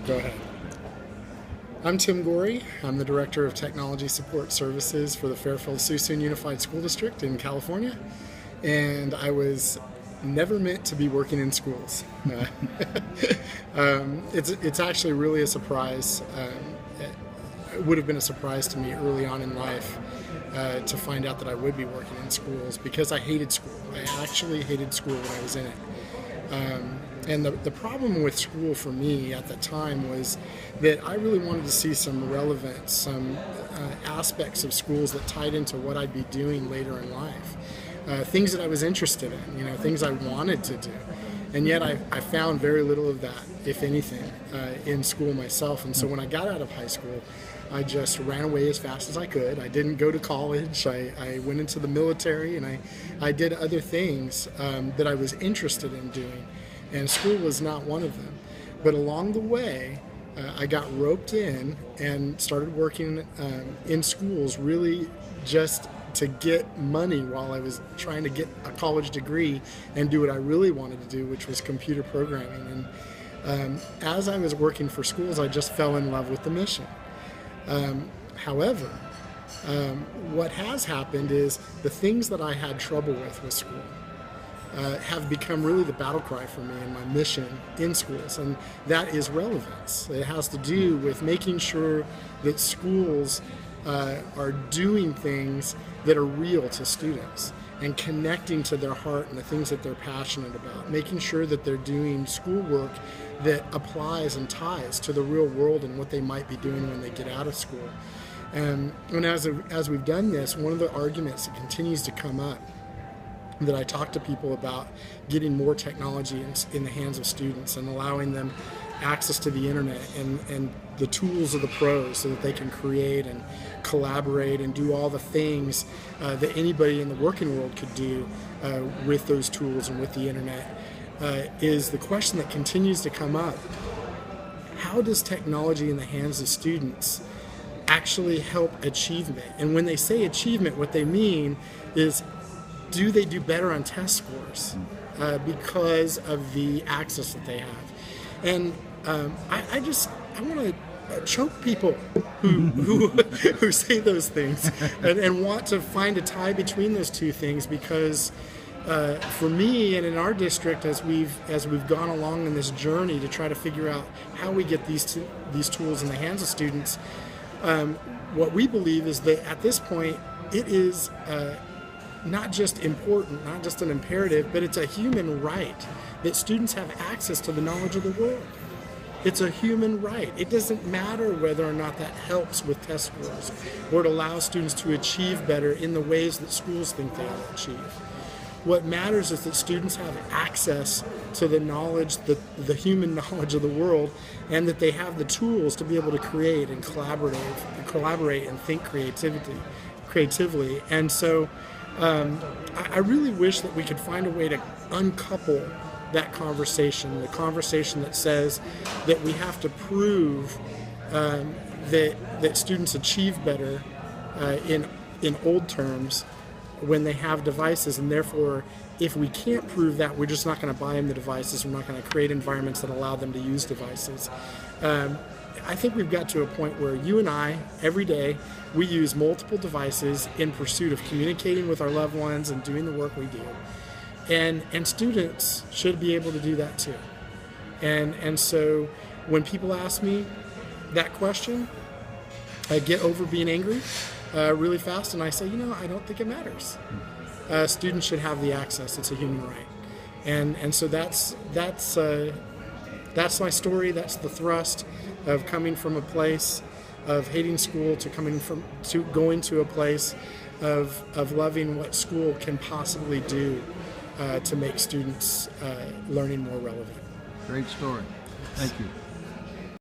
Go ahead. I'm Tim Gorey. I'm the Director of Technology Support Services for the Fairfield-Suisun Unified School District in California, and I was never meant to be working in schools. It's actually really a surprise. It would have been a surprise to me early on in life to find out that I would be working in schools, because I hated school. I actually hated school when I was in it. And the problem with school for me at the time was that I really wanted to see some relevance, some aspects of schools that tied into what I'd be doing later in life. Things that I was interested in, things I wanted to do. And yet I found very little of that, if anything, in school myself. And so when I got out of high school, I just ran away as fast as I could. I didn't go to college. I went into the military, and I did other things that I was interested in doing. And school was not one of them. But along the way, I got roped in and started working in schools, really just to get money while I was trying to get a college degree and do what I really wanted to do, which was computer programming. And as I was working for schools, I just fell in love with the mission. However, what has happened is the things that I had trouble with school have become really the battle cry for me and my mission in schools, and that is relevance. It has to do with making sure that schools are doing things that are real to students and connecting to their heart and the things that they're passionate about, making sure that they're doing schoolwork that applies and ties to the real world and what they might be doing when they get out of school. And as we've done this, one of the arguments that continues to come up that I talk to people about getting more technology in the hands of students and allowing them access to the internet and the tools of the pros so that they can create and collaborate and do all the things that anybody in the working world could do with those tools and with the internet, is the question that continues to come up. How does technology in the hands of students actually help achievement? And when they say achievement, what they mean is, do they do better on test scores because of the access that they have? And I want to choke people who say those things and want to find a tie between those two things, because for me and in our district, as we've gone along in this journey to try to figure out how we get these tools in the hands of students, what we believe is that at this point it is not just important, not just an imperative, but it's a human right that students have access to the knowledge of the world. It's a human right. It doesn't matter whether or not that helps with test scores or it allows students to achieve better in the ways that schools think they will achieve. What matters is that students have access to the knowledge, the human knowledge of the world, and that they have the tools to be able to create and collaborate and think creatively. And so I really wish that we could find a way to uncouple that conversation, the conversation that says that we have to prove that students achieve better in old terms when they have devices, and therefore if we can't prove that, we're just not going to buy them the devices. We're not going to create environments that allow them to use devices. I think we've got to a point where you and I, every day, we use multiple devices in pursuit of communicating with our loved ones and doing the work we do. And students should be able to do that too. And so when people ask me that question, I get over being angry really fast, and I say, I don't think it matters. Students should have the access. It's a human right. And so that's my story. That's the thrust of coming from a place of hating school to going to a place of loving what school can possibly do to make students learning more relevant. Great story. Thank you.